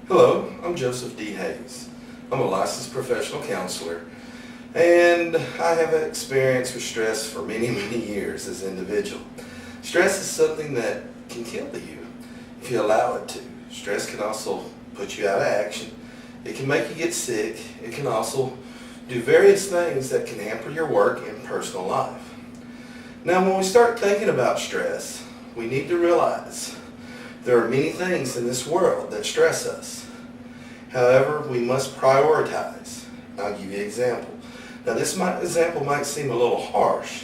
Hello, I'm Joseph D. Hayes. I'm a licensed professional counselor, and I have experience with stress for many years as an individual. Stress is something that can kill you if you allow it to. Stress can also put you out of action. It can make you get sick. It can also do various things that can hamper your work and personal life. Now, when we start thinking about stress, we need to realize there are many things in this world that stress us. However, we must prioritize. I'll give you an example. Now, this example might seem a little harsh.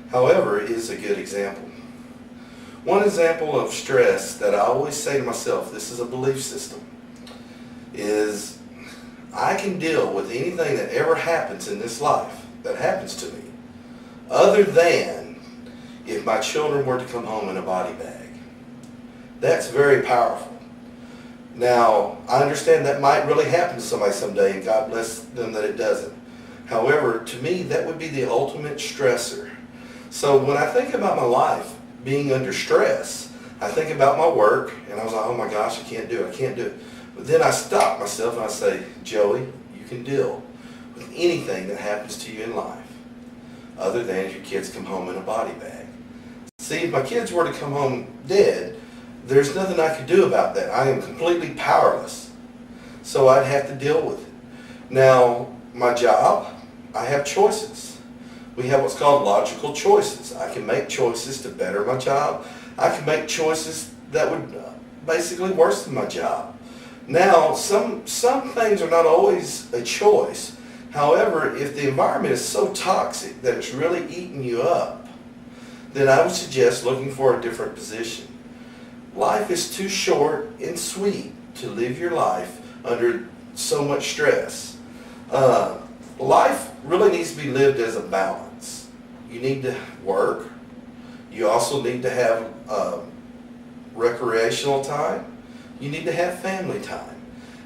However, it is a good example. One example of stress that I always say to myself, this is a belief system, is I can deal with anything that ever happens in this life that happens to me, other than if my children were to come home in a body bag. That's very powerful. Now, I understand that might really happen to somebody someday, and God bless them that it doesn't. However, to me, that would be the ultimate stressor. So when I think about my life being under stress, I think about my work, and I was like, oh my gosh, I can't do it. But then I stop myself and I say, Joey, you can deal with anything that happens to you in life, other than if your kids come home in a body bag. See, if my kids were to come home dead, there's nothing I could do about that. I am completely powerless. So I'd have to deal with it. Now, my job, I have choices. We have what's called logical choices. I can make choices to better my job. I can make choices that would basically worsen my job. Now, some things are not always a choice. However, if the environment is so toxic that it's really eating you up, then I would suggest looking for a different position. Life is too short and sweet to live your life under so much stress. Life really needs to be lived as a balance. You need to work. You also need to have recreational time. You need to have family time.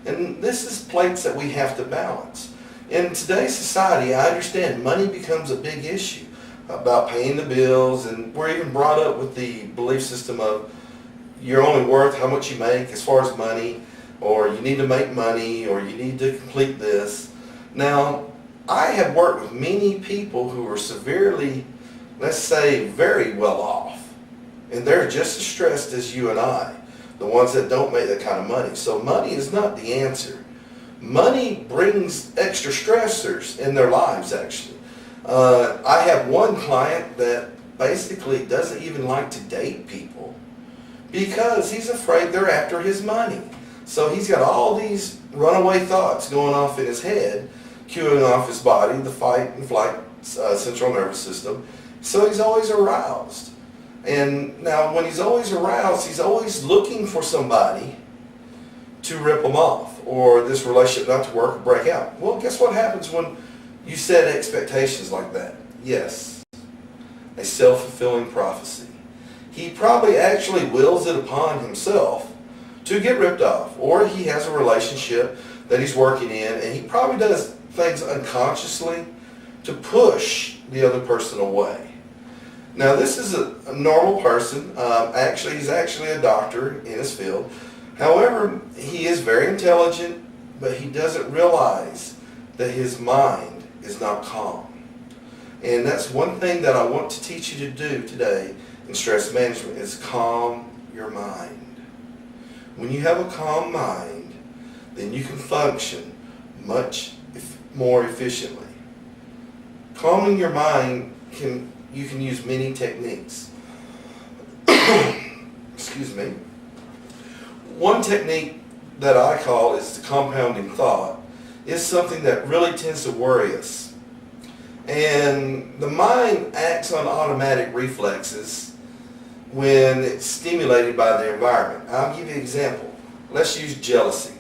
And this is plates that we have to balance. In today's society, I understand money becomes a big issue about paying the bills, and we're even brought up with the belief system of you're only worth how much you make as far as money, or you need to make money, or you need to complete this. Now, I have worked with many people who are severely, let's say, very well off, and they're just as stressed as you and I, the ones that don't make that kind of money. So money is not the answer. Money brings extra stressors in their lives, actually. I have one client that basically doesn't even like to date people because he's afraid they're after his money. So he's got all these runaway thoughts going off in his head, cueing off his body, the fight and flight central nervous system. So he's always aroused. And now when he's always aroused, he's always looking for somebody to rip him off, or this relationship not to work or break out. Well, guess what happens when you set expectations like that? Yes, a self-fulfilling prophecy. He probably actually wills it upon himself to get ripped off, or he has a relationship that he's working in, and he probably does things unconsciously to push the other person away. Now, this is a normal person. He's actually a doctor in his field. However, he is very intelligent, but he doesn't realize that his mind is not calm. And that's one thing that I want to teach you to do today in stress management, is calm your mind. When you have a calm mind, then you can function much more efficiently. Calming your mind, you can use many techniques. Excuse me. One technique that I call is the compounding thought. Is something that really tends to worry us. And the mind acts on automatic reflexes when it's stimulated by the environment. I'll give you an example. Let's use jealousy.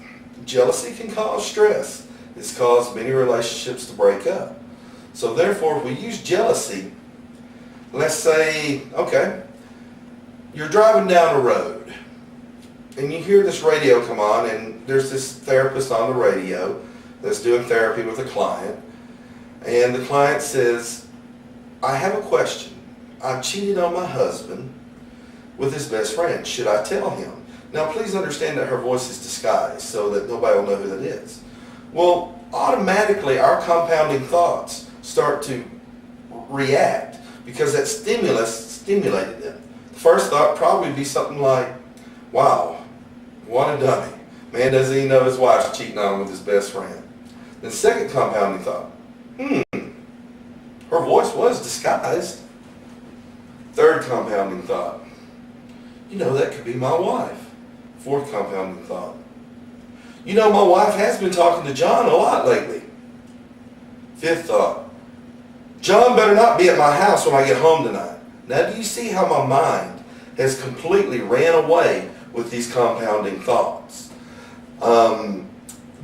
Jealousy can cause stress. It's caused many relationships to break up. So therefore, if we use jealousy, let's say, okay, you're driving down a road and you hear this radio come on, and there's this therapist on the radio that's doing therapy with a client, and the client says, I have a question. I've cheated on my husband with his best friend. Should I tell him? Now please understand that her voice is disguised so that nobody will know who that is. Well, automatically our compounding thoughts start to react because that stimulus stimulated them. The first thought probably would be something like, wow, what a dummy. Man doesn't even know his wife's cheating on him with his best friend. Then second compounding thought, her voice was disguised. Third compounding thought, that could be my wife. Fourth compounding thought, my wife has been talking to John a lot lately. Fifth thought, John better not be at my house when I get home tonight. Now do you see how my mind has completely ran away with these compounding thoughts?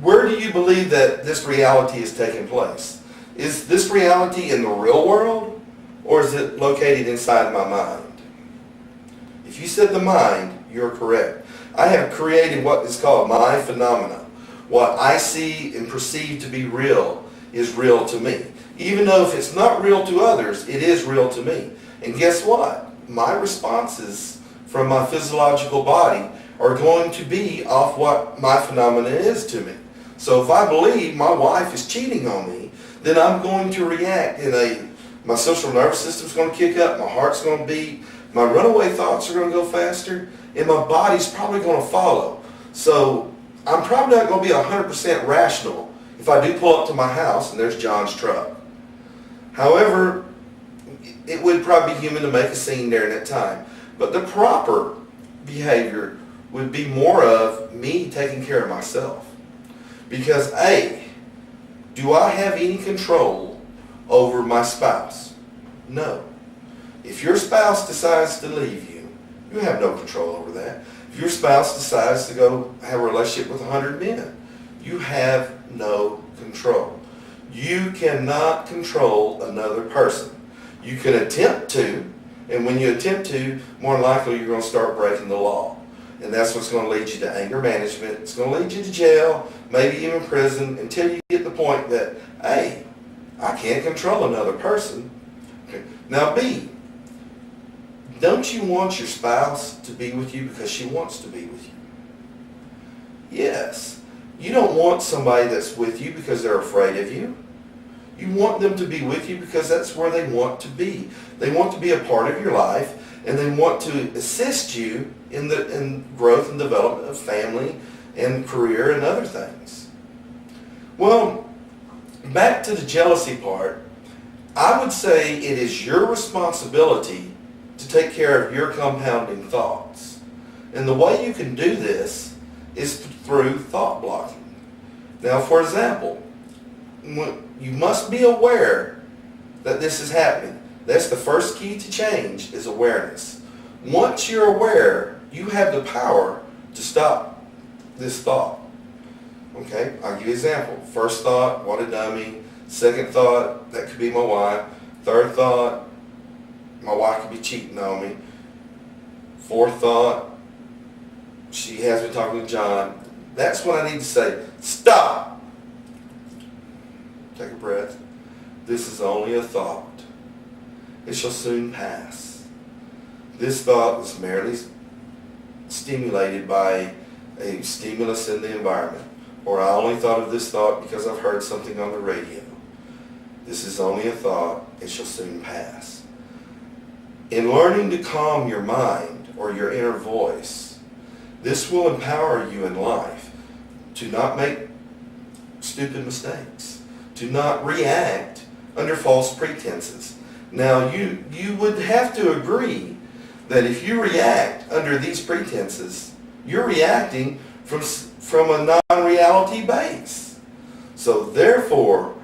Where do you believe that this reality is taking place? Is this reality in the real world, or is it located inside my mind? If you said the mind, you're correct. I have created what is called my phenomena. What I see and perceive to be real is real to me. Even though if it's not real to others, it is real to me. And guess what? My responses from my physiological body are going to be off what my phenomena is to me. So if I believe my wife is cheating on me, then I'm going to react my central nervous system's going to kick up, my heart's going to beat, my runaway thoughts are going to go faster, and my body's probably going to follow. So I'm probably not going to be 100% rational if I do pull up to my house and there's John's truck. However, it would probably be human to make a scene there in that time. But the proper behavior would be more of me taking care of myself. Because A, do I have any control over my spouse? No. If your spouse decides to leave you, you have no control over that. If your spouse decides to go have a relationship with 100 men, you have no control. You cannot control another person. You can attempt to, and when you attempt to, more than likely you're going to start breaking the law. And that's what's going to lead you to anger management. It's going to lead you to jail, maybe even prison, until you get the point that, hey, I can't control another person. Okay. Now B, don't you want your spouse to be with you because she wants to be with you? Yes. You don't want somebody that's with you because they're afraid of you. You want them to be with you because that's where they want to be. They want to be a part of your life, and they want to assist you in growth and development of family and career and other things. Well, back to the jealousy part, I would say it is your responsibility to take care of your compounding thoughts. And the way you can do this is through thought blocking. Now, for example, you must be aware that this is happening. That's the first key to change, is awareness. Once you're aware, you have the power to stop this thought. Okay, I'll give you an example. First thought, what a dummy. Second thought, that could be my wife. Third thought, my wife could be cheating on me. Fourth thought, she has been talking to John. That's when I need to say, stop. Take a breath. This is only a thought. It shall soon pass. This thought was merely stimulated by a stimulus in the environment. Or I only thought of this thought because I've heard something on the radio. This is only a thought. It shall soon pass. In learning to calm your mind or your inner voice, this will empower you in life to not make stupid mistakes, to not react under false pretenses. Now, you would have to agree that if you react under these pretenses, you're reacting from a non-reality base. So therefore,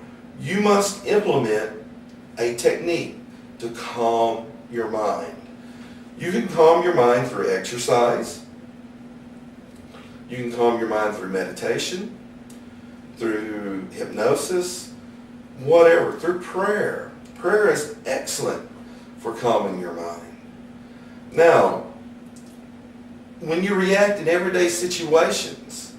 you must implement a technique to calm your mind. You can calm your mind through exercise. You can calm your mind through meditation, through hypnosis, whatever, through prayer. Prayer is excellent for calming your mind. Now, when you react in everyday situations,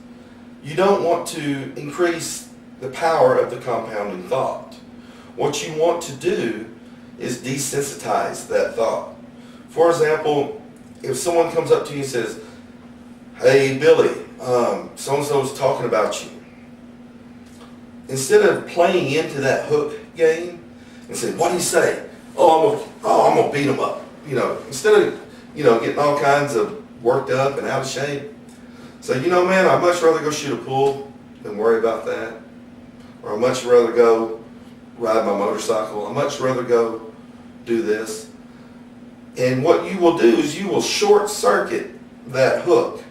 you don't want to increase the power of the compounding thought. What you want to do is desensitize that thought. For example, if someone comes up to you and says, Hey Billy, so-and-so's talking about you. Instead of playing into that hook game and saying, what do you say? I'm gonna beat him up. Instead of, getting all kinds of worked up and out of shape. So, man, I'd much rather go shoot a pool than worry about that. Or I'd much rather go ride my motorcycle. I'd much rather go do this. And what you will do is you will short circuit that hook.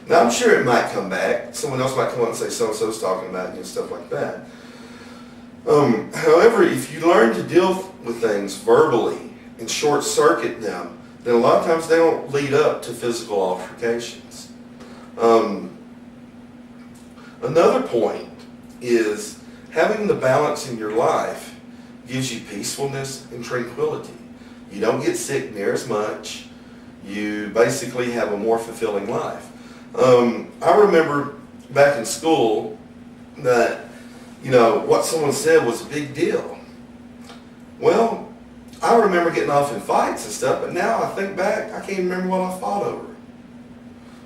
Now, I'm sure it might come back. Someone else might come up and say, so-and-so's talking about you and stuff like that. However, if you learn to deal with things verbally and short circuit them, then a lot of times they don't lead up to physical altercations. Another point is having the balance in your life gives you peacefulness and tranquility. You don't get sick near as much. You basically have a more fulfilling life. I remember back in school that, what someone said was a big deal. Well, I remember getting off in fights and stuff, but now I think back, I can't remember what I fought over.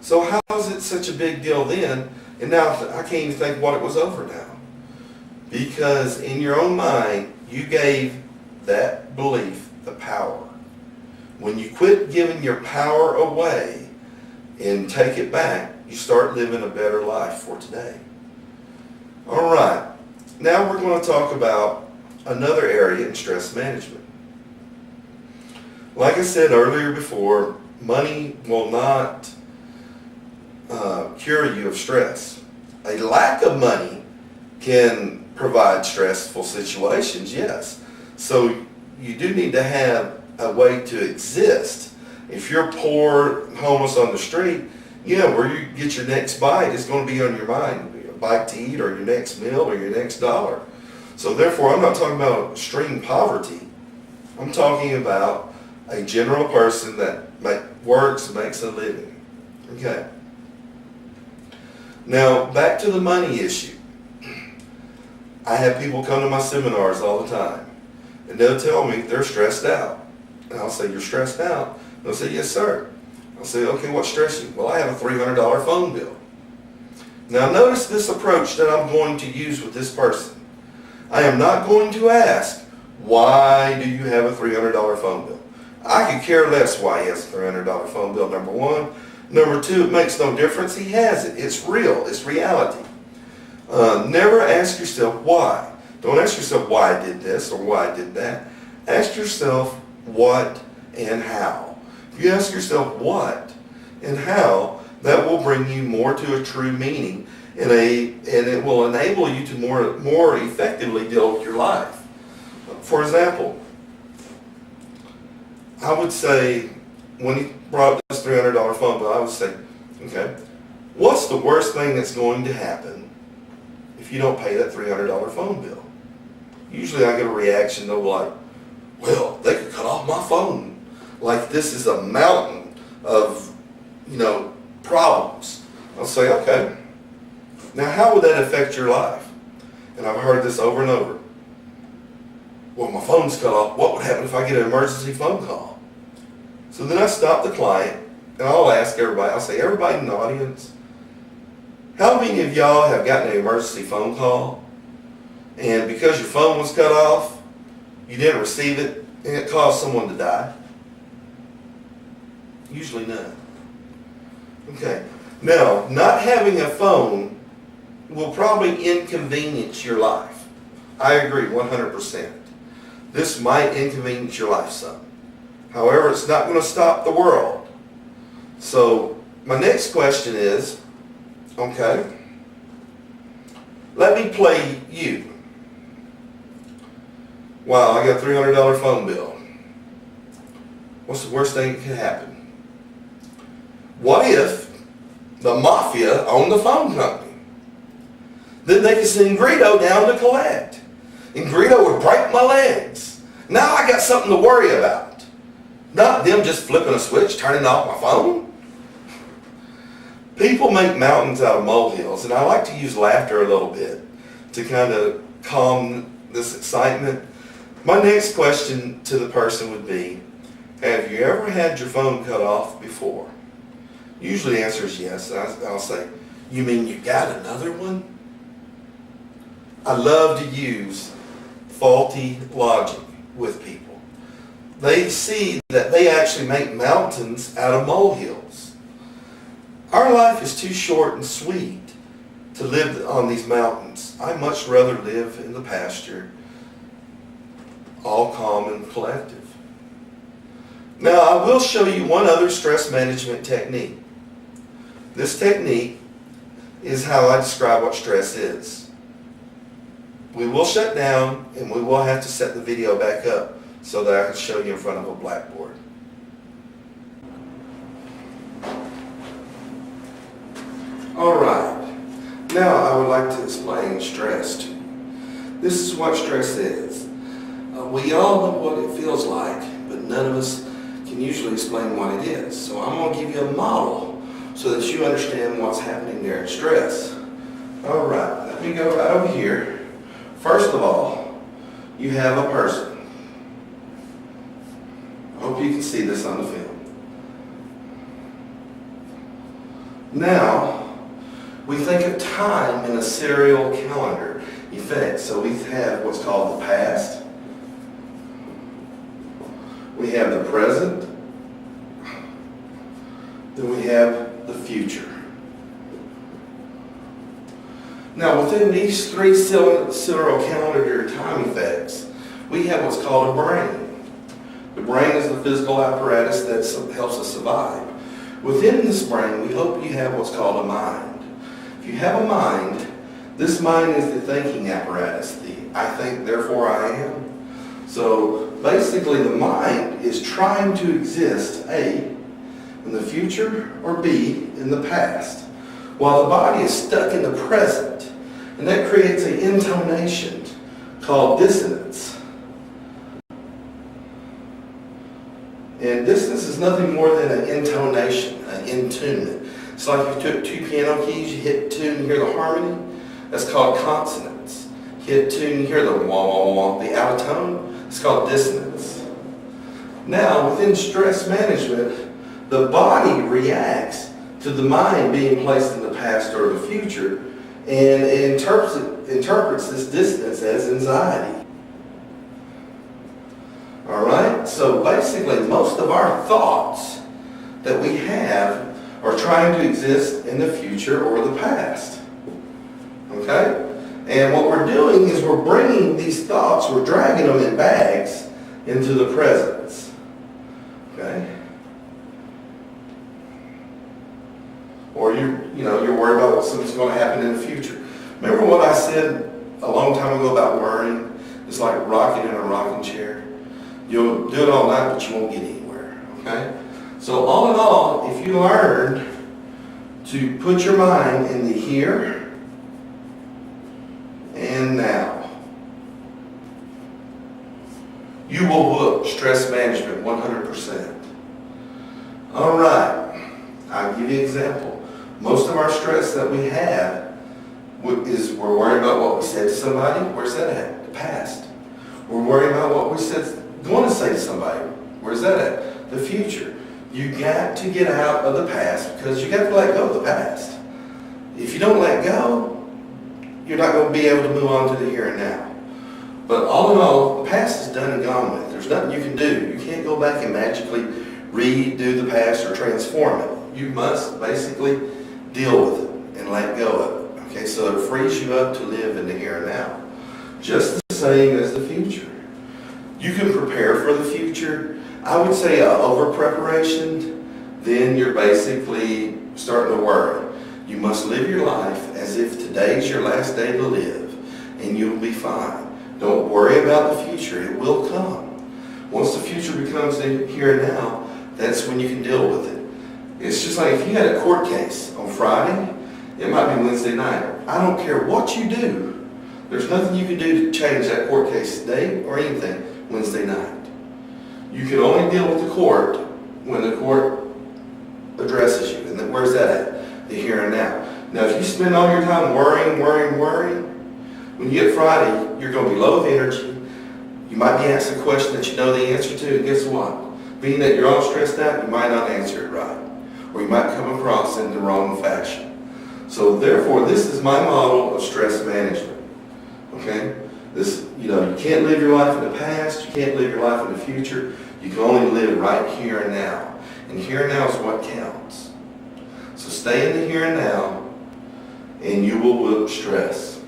So how is it such a big deal then, and now I can't even think what it was over now? Because in your own mind, you gave that belief the power. When you quit giving your power away and take it back, you start living a better life for today. All right, now we're going to talk about another area in stress management. Like I said earlier before, money will not cure you of stress. A lack of money can provide stressful situations, yes. So you do need to have a way to exist. If you're poor, homeless on the street, where you get your next bite is going to be on your mind. A bite to eat, or your next meal, or your next dollar. So therefore, I'm not talking about extreme poverty. I'm talking about a general person that works and makes a living. Okay. Now, back to the money issue. I have people come to my seminars all the time, and they'll tell me they're stressed out. And I'll say, you're stressed out? And they'll say, yes, sir. I'll say, okay, what's stressing you? Well, I have a $300 phone bill. Now, notice this approach that I'm going to use with this person. I am not going to ask, why do you have a $300 phone bill? I could care less why he has a $300 phone bill, number one. Number two, it makes no difference. He has it. It's real. It's reality. Never ask yourself why. Don't ask yourself why I did this or why I did that. Ask yourself what and how. If you ask yourself what and how, that will bring you more to a true meaning, and it will enable you to more effectively deal with your life. For example, I would say, when he brought up this $300 phone bill, I would say, okay, what's the worst thing that's going to happen if you don't pay that $300 phone bill? Usually I get a reaction, they'll be like, well, they could cut off my phone. Like this is a mountain of, problems. I'll say, okay, now how would that affect your life? And I've heard this over and over. Well, my phone's cut off. What would happen if I get an emergency phone call? So then I stop the client, and I'll ask everybody, I'll say, everybody in the audience, how many of y'all have gotten an emergency phone call, and because your phone was cut off, you didn't receive it, and it caused someone to die? Usually none. Okay. Now, not having a phone will probably inconvenience your life. I agree 100%. This might inconvenience your life some. However, it's not going to stop the world. So, my next question is, okay, let me play you. Wow, I got a $300 phone bill. What's the worst thing that could happen? What if the mafia owned the phone company? Then they could send Greedo down to collect. And Greedo would break my legs. Now I got something to worry about. Not them just flipping a switch, turning off my phone. People make mountains out of molehills, and I like to use laughter a little bit to kind of calm this excitement. My next question to the person would be, have you ever had your phone cut off before? Usually the answer is yes. And I'll say, you mean you got another one? I love to use faulty logic with people. They see that they actually make mountains out of molehills. Our life is too short and sweet to live on these mountains. I'd much rather live in the pasture, all calm and collective. Now, I will show you one other stress management technique. This technique is how I describe what stress is. We will shut down and we will have to set the video back up so that I can show you in front of a blackboard. Alright, now I would like to explain stress to you. This is what stress is. We all know what it feels like, but none of us can usually explain what it is. So I'm going to give you a model so that you understand what's happening there in stress. Alright, let me go right over here. First of all, you have a person. I hope you can see this on the film. Now, we think of time in a serial calendar effect. So we have what's called the past. We have the present. Then we have the future. Now within these three serial calendar time effects, we have what's called a brain. The brain is the physical apparatus that helps us survive. Within this brain, we hope you have what's called a mind. If you have a mind, this mind is the thinking apparatus, the I think, therefore I am. So basically the mind is trying to exist, A, in the future, or B, in the past, while the body is stuck in the present. And that creates an intonation called dissonance. And dissonance is nothing more than an intonation, an intunement. It's like if you took two piano keys, you hit two and you hear the harmony. That's called consonance. You hit two and you hear the wah, wah, wah, the out of tone. It's called dissonance. Now, within stress management, the body reacts to the mind being placed in the past or the future and interprets this dissonance as anxiety. Alright? So basically, most of our thoughts that we have are trying to exist in the future or the past. Okay? And what we're doing is we're bringing these thoughts, we're dragging them in bags into the presence. Okay? Or you're worried about what's going to happen in the future. Remember what I said a long time ago about worrying? It's like rocking in a rocking chair. You'll do it all night, but you won't get anywhere. Okay? So all in all, if you learn to put your mind in the here and now, you will book stress management 100%. All right, I'll give you an example. Most of our stress that we have is we're worried about what we said to somebody. Where's that at? The past. We're worried about what we said, going to say to somebody. Where's that at? The future. You got to get out of the past because you got to let go of the past. If you don't let go, you're not going to be able to move on to the here and now. But all in all, the past is done and gone with. There's nothing you can do. You can't go back and magically redo the past or transform it. You must basically deal with it and let go of it. Okay, so it frees you up to live in the here and now. Just the same as the future. You can prepare for the future. I would say over preparation, then you're basically starting to worry. You must live your life as if today's your last day to live, and you'll be fine. Don't worry about the future. It will come. Once the future becomes the here and now, that's when you can deal with it. It's just like if you had a court case on Friday, it might be Wednesday night. I don't care what you do. There's nothing you can do to change that court case date or anything Wednesday night. You can only deal with the court when the court addresses you. And then where's that at? The here and now. Now, if you spend all your time worrying, when you get Friday, you're going to be low of energy. You might be asked a question that you know the answer to, and guess what? Being that you're all stressed out, you might not answer it right. Or or you might come across in the wrong fashion. So therefore, this is my model of stress management. Okay? This, you can't live your life in the past, you can't live your life in the future, you can only live right here and now. And here and now is what counts. So stay in the here and now, and you will whoop stress.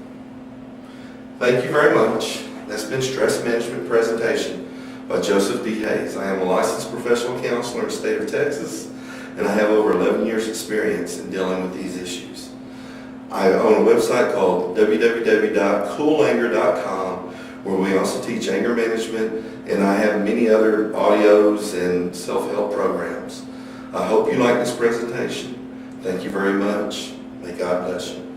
Thank you very much. That's been Stress Management Presentation by Joseph D. Hayes. I am a licensed professional counselor in the state of Texas, and I have over 11 years experience in dealing with these issues. I own a website called www.coolanger.com, where we also teach anger management, and I have many other audios and self-help programs. I hope you like this presentation. Thank you very much. May God bless you.